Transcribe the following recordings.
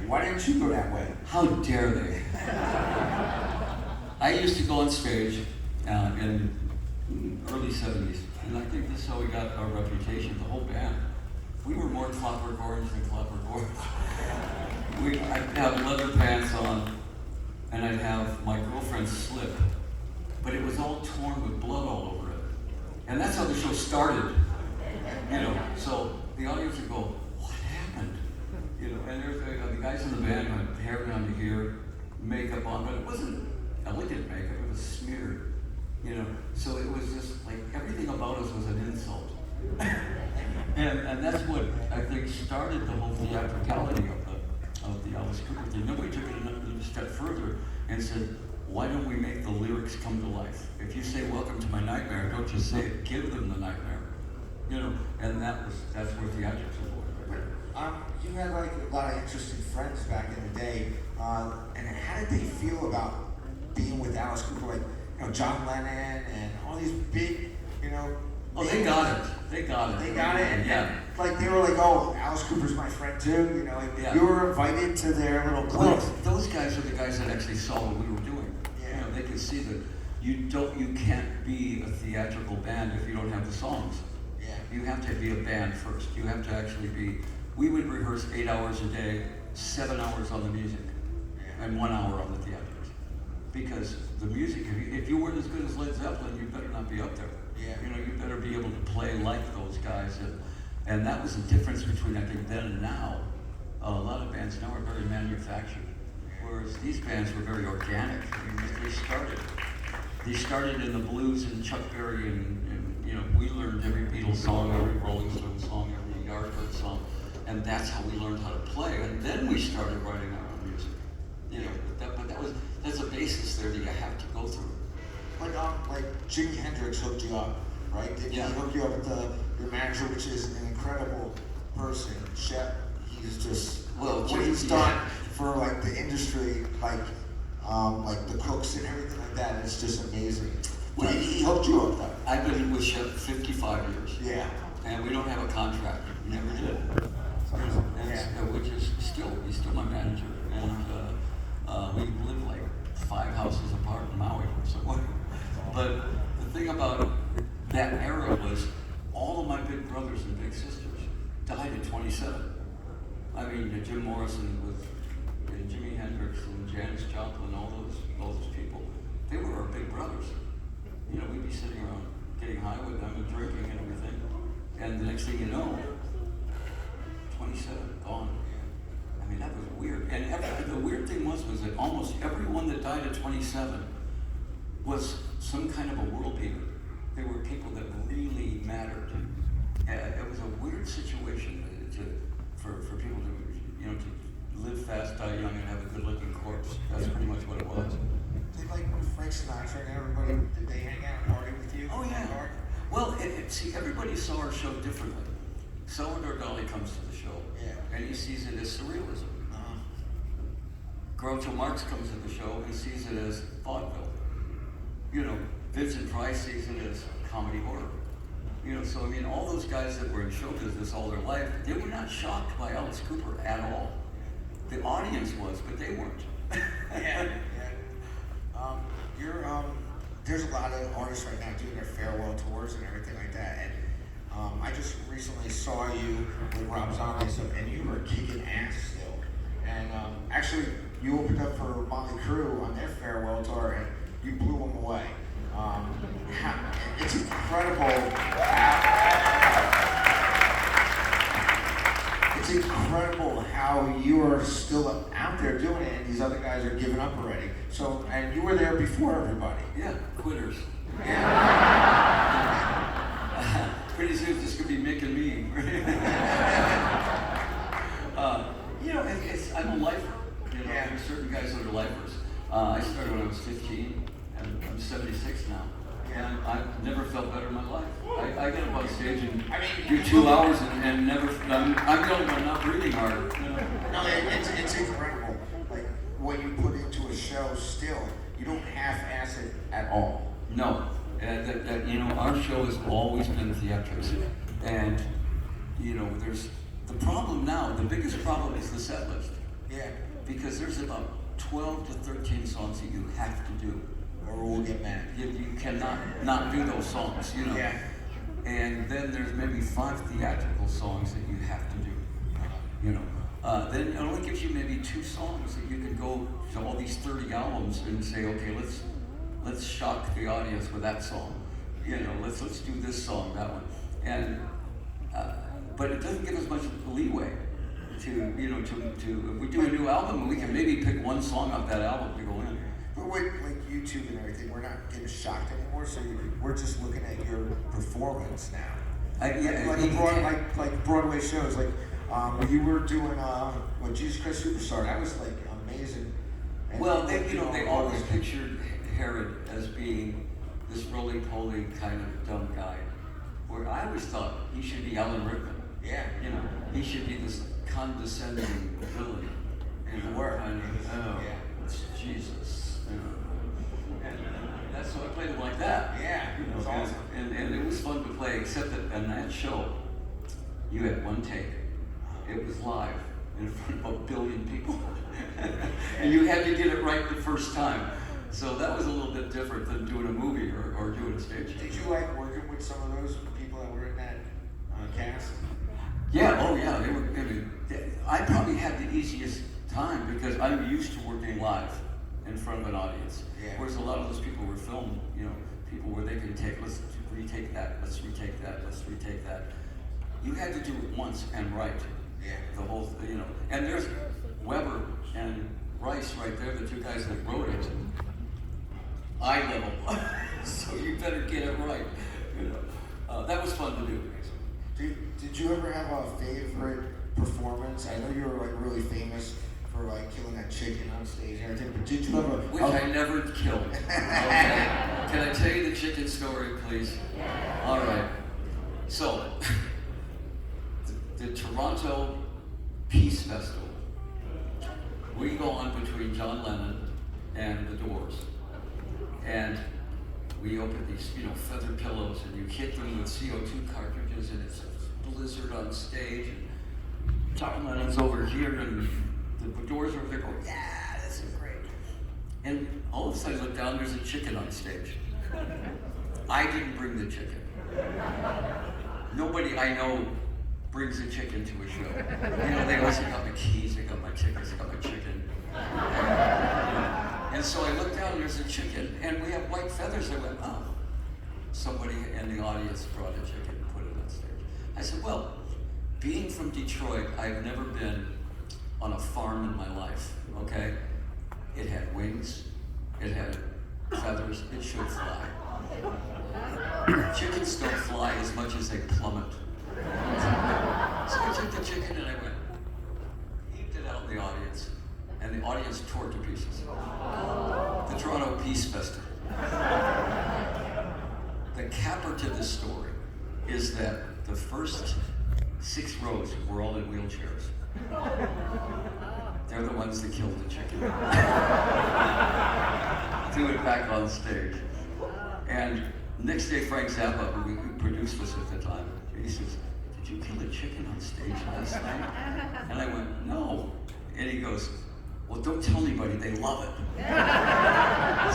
Why didn't you go that way? How dare they? I used to go on stage in early 70s, and I think this is how we got our reputation, the whole band. We were more Clockwork Orange than Clockwork Orange. I'd have leather pants on, and I'd have my girlfriend's slip, but it was all torn with blood all over it. And that's how the show started, you know. So the audience would go, what happened? You know, and there's the guys in the band had hair down to here, makeup on, but it wasn't elegant makeup, it was smeared, you know. So it was just like everything about us was an insult. and that's what I think started the whole theatricality of the Alice Cooper thing. Nobody took it another step further and said, why don't we make the lyrics come to life? If you say welcome to my nightmare, don't just say it, give them the nightmare. You know, and that's where theatrics are born. You had like a lot of interesting friends back in the day, and how did they feel about being with Alice Cooper? Like, you know, John Lennon and all these big, you know. Oh, they got it. They got it. They got it. And yeah. Like they were like, oh, Alice Cooper's my friend too. You know, like, yeah. You were invited to their little club. Well, those guys are the guys that actually saw what we were doing. Yeah. You know, they could see that you can't be a theatrical band if you don't have the songs. Yeah. You have to be a band first. You have to actually be. We would rehearse 8 hours a day, 7 hours on the music, and 1 hour on the theatrics. Because the music, if you weren't as good as Led Zeppelin, you better not be up there. Yeah. You know, you better be able to play like those guys. And that was the difference between, I think, then and now. A lot of bands now are very manufactured, whereas these bands were very organic. I mean, they started in the blues and Chuck Berry and you know, we learned every Beatles song, every Rolling Stones song, every Yardbird song, and that's how we learned how to play. And then we started writing our own music. You know, but that's a basis there that you have to go through. Like Jimi Hendrix hooked you up, right? Did he hook you up with your manager, which is an incredible person, Shep? He's just what he's done for like the industry, like the Cooks and everything like that. It's just amazing. Well, he hooked you up though. I've been with Shep 55 years. Yeah. And we don't have a contract. We never did. Which is he's still my manager, and we live like 5 houses apart in Maui. So but the thing about that era was all of my big brothers and big sisters died at 27. I mean, Jim Morrison and Jimi Hendrix and Janis Joplin, all those people, they were our big brothers. You know, we'd be sitting around getting high with them and drinking and everything. And the next thing you know, 27, gone. I mean, that was weird. And the weird thing was that almost everyone that died at 27 was some kind of a world beater. They were people that really mattered. It was a weird situation for people to, you know, to live fast, die young, and have a good-looking corpse. That's pretty much what it was. Did like Frank Sinatra and everybody, did they hang out and party with you? Oh yeah. Well, see, everybody saw our show differently. Salvador Dali comes to the show, and he sees it as surrealism. Groucho Marx comes to the show and sees it as vaudeville. You know, Vincent Price sees it as comedy horror. You know, so I mean, all those guys that were in show business all their life, they were not shocked by Alice Cooper at all. The audience was, but they weren't. There's a lot of artists right now doing their farewell tours and everything like that. And I just recently saw you with Rob Zombie and you were kicking ass still. And actually, you opened up for Motley Crue on their farewell tour and you blew them away. It's incredible. It's incredible how you are still out there doing it, and these other guys are giving up already. So, and you were there before everybody. Yeah, quitters. Yeah. Pretty soon it's just gonna be Mick and me. You know, I'm a lifer. You know, there's certain guys that are lifers. I started when I was 15, and I'm 76 now. And I've never felt better in my life. I get up on stage and do 2 hours and never, I'm going, I'm not breathing hard. You know? No, it's incredible. Like, what you put into a show still, you don't half-ass it at all. No. You know, our show has always been theatrics. And, you know, there's, the problem now, the biggest problem is the set list. Yeah. Because there's about 12 to 13 songs that you have to do. Or we'll get mad. You cannot not do those songs, you know. Yeah. And then there's maybe 5 theatrical songs that you have to do, you know. Then it only gives you maybe 2 songs that you can go to all these 30 albums and say, okay, let's shock the audience with that song. You know, let's do this song, that one. And but it doesn't give us much leeway to if we do a new album, we can maybe pick one song off that album to go in. But with like YouTube and everything, we're not getting shocked anymore. So we're just looking at your performance now. Like Broadway shows, like when you were doing what Jesus Christ Superstar, that was like amazing. And well, they always pictured Herod as being this roly-poly kind of dumb guy, where I always thought he should be Alan Rickman. Yeah. You know, he should be this condescending villain. And you were. Kind of, it's Jesus. You know. And that's so I played it like that. Yeah. You know, it was awesome. And it was fun to play, except that in that show, you had one take. It was live in front of 1 billion people. And you had to get it right the first time. So that was a little bit different than doing a movie or doing a stage show. Did you like working with some of those people that were in that cast? Yeah, oh yeah, they were. I probably had the easiest time because I'm used to working live in front of an audience. Yeah. Whereas a lot of those people were filmed, people where they can take, let's retake that, let's retake that, let's retake that. You had to do it once and right. Yeah. The whole, and there's Weber and Rice right there, the 2 guys that wrote it. Eye level. So you better get it right. That was fun to do. Did you ever have a favorite performance? I know you were like really famous for like killing that chicken on stage and everything, but did you ever? Which I never killed. Okay. Can I tell you the chicken story, please? Yeah. All right. So, the Toronto Peace Festival. We go on between John Lennon and the Doors. And we open these, feather pillows, and you hit them with CO2 cartridges, and it's a blizzard on stage. And John Lennon's over here, and the Doors over there going, yeah, this is great. And all of a sudden, I look down, there's a chicken on stage. I didn't bring the chicken. Nobody I know brings a chicken to a show. They always say, I got my keys, I got my tickets, I got my chicken. And so I looked down and there's a chicken, and we have white feathers. I went, oh. Somebody in the audience brought a chicken and put it on stage. I said, well, being from Detroit, I've never been on a farm in my life, okay? It had wings, it had feathers, it should fly. Chickens don't fly as much as they plummet. So I took the chicken and I went, heaved it out in the audience, and the audience tore it to pieces. The Toronto Peace Festival. The capper to this story is that the first 6 rows were all in wheelchairs. They're the ones that killed the chicken. Threw it back on stage. And next day, Frank Zappa, who produced us at the time, he says, did you kill a chicken on stage last night? And I went, no. And he goes, well, don't tell anybody, they love it.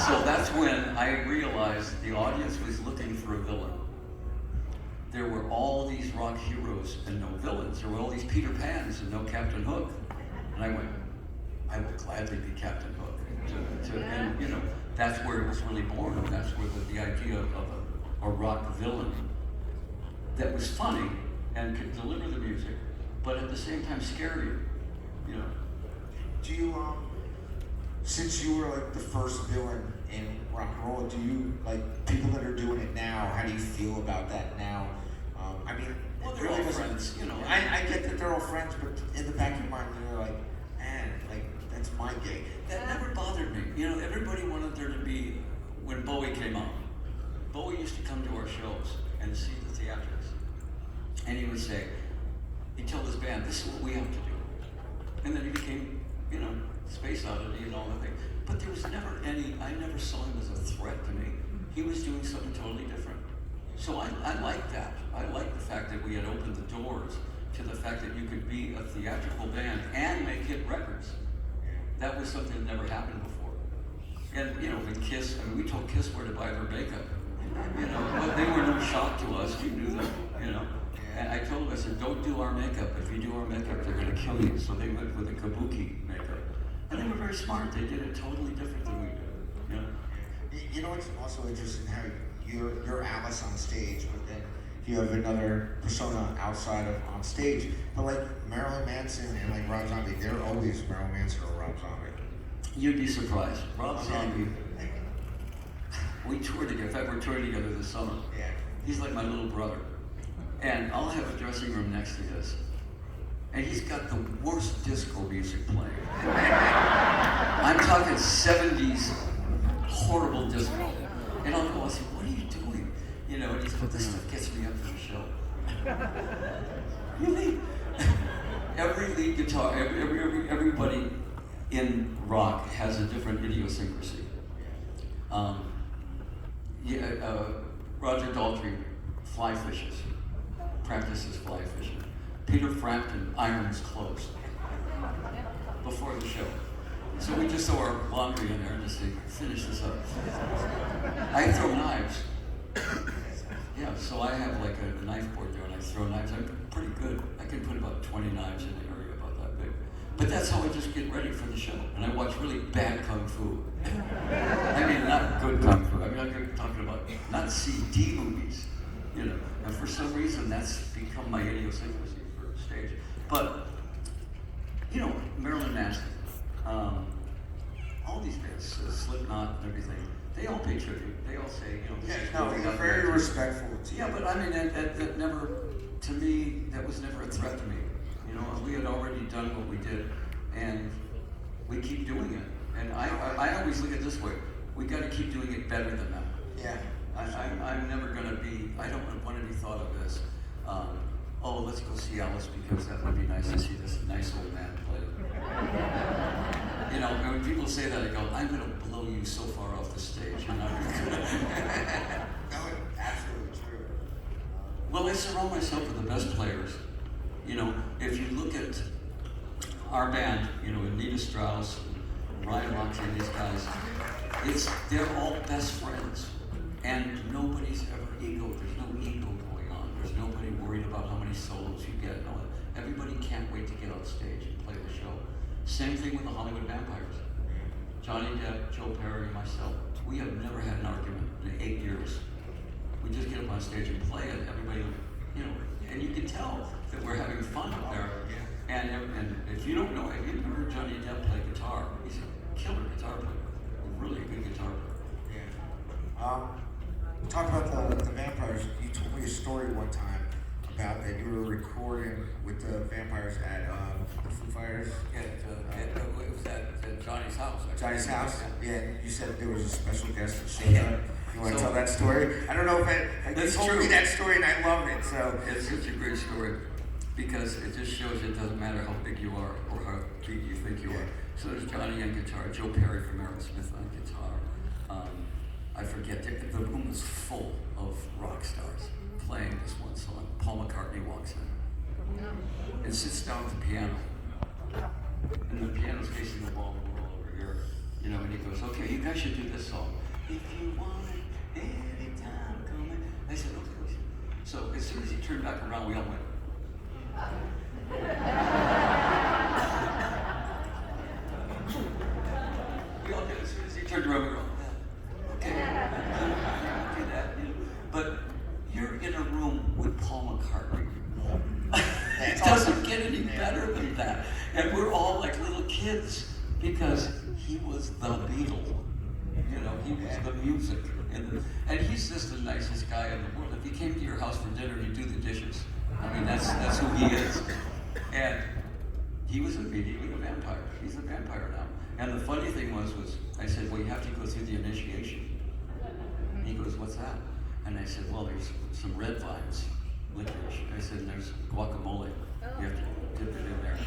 So that's when I realized the audience was looking for a villain. There were all these rock heroes and no villains. There were all these Peter Pans and no Captain Hook. And I went, I will gladly be Captain Hook. And that's where it was really born. And that's where the idea of a rock villain that was funny and could deliver the music, but at the same time scare you. Do you, since you were like the first villain in rock and roll, do you, like, people that are doing it now, how do you feel about that now? I mean, well, they're all friends, I get that they're all friends, but in the back of your mind, you're like, man, like, that's my gig. That never bothered me. Everybody wanted there to be, when Bowie came out, Bowie used to come to our shows and see the theatrics. And he would say, he'd tell his band, this is what we have to do. And then he became, Space Oddity and all the things. But there was never I never saw him as a threat to me. He was doing something totally different. So I like that. I like the fact that we had opened the doors to the fact that you could be a theatrical band and make hit records. that was something that never happened before. And, you know, when Kiss, I mean, we told Kiss where to buy their makeup, you know, but they were no shock to us, we knew them, you know. And I told them, I said, don't do our makeup. If you do our makeup, they're gonna kill you. So they went with the kabuki makeup. And they were very smart, they did it totally different than we did, you know. You know what's also interesting, how you're Alice on stage, but then you have another persona outside of on stage. But like Marilyn Manson and like Rob Zombie, they're always Marilyn Manson or Rob Zombie. You'd be surprised. Rob Zombie, we toured together. In fact, we're touring together this summer. Yeah. He's like my little brother. And I'll have a dressing room next to his. And he's got the worst disco music playing. I'm talking 70s horrible disco. And I'll go, I say, what are you doing? You know, and he's like, this stuff gets me up for the show. Really? Every lead guitar, everybody in rock has a different idiosyncrasy. Roger Daltrey fly fishes, practices fly fishing. Peter Frampton irons clothes before the show. So we just throw our laundry in there and just say, finish this up. I throw knives. Yeah, so I have like a knife board there and I throw knives. I'm pretty good. I can put about 20 knives in an area about that big. But that's how I just get ready for the show. And I watch really bad kung fu. I mean, not good kung fu. I mean, I'm talking about not CD movies, you know. And for some reason, that's become my idiosyncrasy for stage. But, you know, Marilyn Manson, all these bands, Slipknot and everything, they all pay tribute. They all say, you know, this is no, they're very respectful to you. Yeah, but I mean, that never, to me, that was never a threat to me. You know, we had already done what we did, and we keep doing it. And I always look at it this way: we got to keep doing it better than that. Yeah. I'm never gonna be. I don't want to be thought of as, oh, let's go see Alice because that would be nice to see this nice old man play. You know, and when people say that, I go, I'm gonna blow you so far off the stage. You're not gonna. No, absolutely true. Well, I surround myself with the best players. You know, if you look at our band, you know, Anita Strauss, Ryan Lochte, and these guys, they're all best friends. And nobody's ever there's no ego going on. There's nobody worried about how many solos you get. No, everybody can't wait to get on stage and play the show. Same thing with the Hollywood Vampires. Johnny Depp, Joe Perry, and myself, we have never had an argument in 8 years. We just get up on stage and play it. Everybody, you know, and you can tell that we're having fun up there. And if you don't know, if you've never heard Johnny Depp play guitar, he's a killer guitar player, a really good guitar player. Yeah. Talk about the Vampires. You told me a story one time about that you were recording with the Vampires at the Foo Fighters. It was at Johnny's house. Johnny's house? Yeah, you said there was a special guest that showed up. You want to tell that story? I don't know if you told me that story and I loved it, so. It's such a great story because it just shows it doesn't matter how big you are or how big you think you are. So there's Johnny on guitar, Joe Perry from Aerosmith on guitar. I forget, the room was full of rock stars playing this one song. Paul McCartney walks in and sits down at the piano. And the piano's facing the wall and we're all over here. You know, and he goes, okay, you guys should do this song. If you want it, anytime coming. I said, okay. So as soon as he turned back around, we all went. We all did. As soon as he turned around, we were all, okay. Do that. You know. But you're in a room with Paul McCartney. It doesn't get any better than that. And we're all like little kids because he was the Beatle. You know, he was the music. And he's just the nicest guy in the world. If he came to your house for dinner, he'd do the dishes. I mean, that's who he is. And he was immediately a vampire. He's a vampire now. And the funny thing was I said, well, you have to go through the initiation. And he goes, what's that? And I said, well, there's some red vines, licorice. I said, and there's guacamole. You have to dip it in there.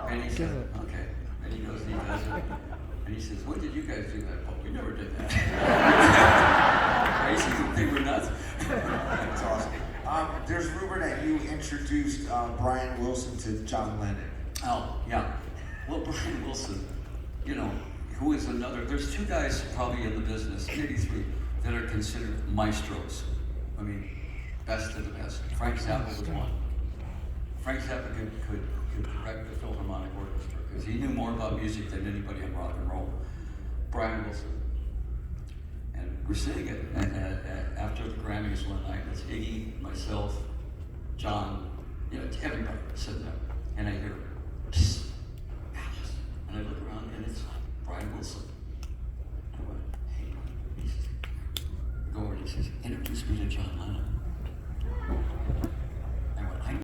And he said, okay. And he goes, and he does it. And he says, when did you guys do that? Oh, we never did that. Crazy, they were nuts. That's awesome. There's rumor that you introduced Brian Wilson to John Lennon. Oh, yeah. Well, Brian Wilson, you know, who is another, there's two guys probably in the business, maybe three, that are considered maestros. I mean, best of the best. Frank Zappa was one. Frank Zappa could direct the Philharmonic Orchestra because he knew more about music than anybody in rock and roll. Brian Wilson. And we're sitting after the Grammys one night. It's Iggy, myself, John, you know, everybody sitting there. And I hear, psst, Alice. And I look around and it's Brian Wilson. And I went, hey, Brian. I go over and he says, introduce me to John Lennon.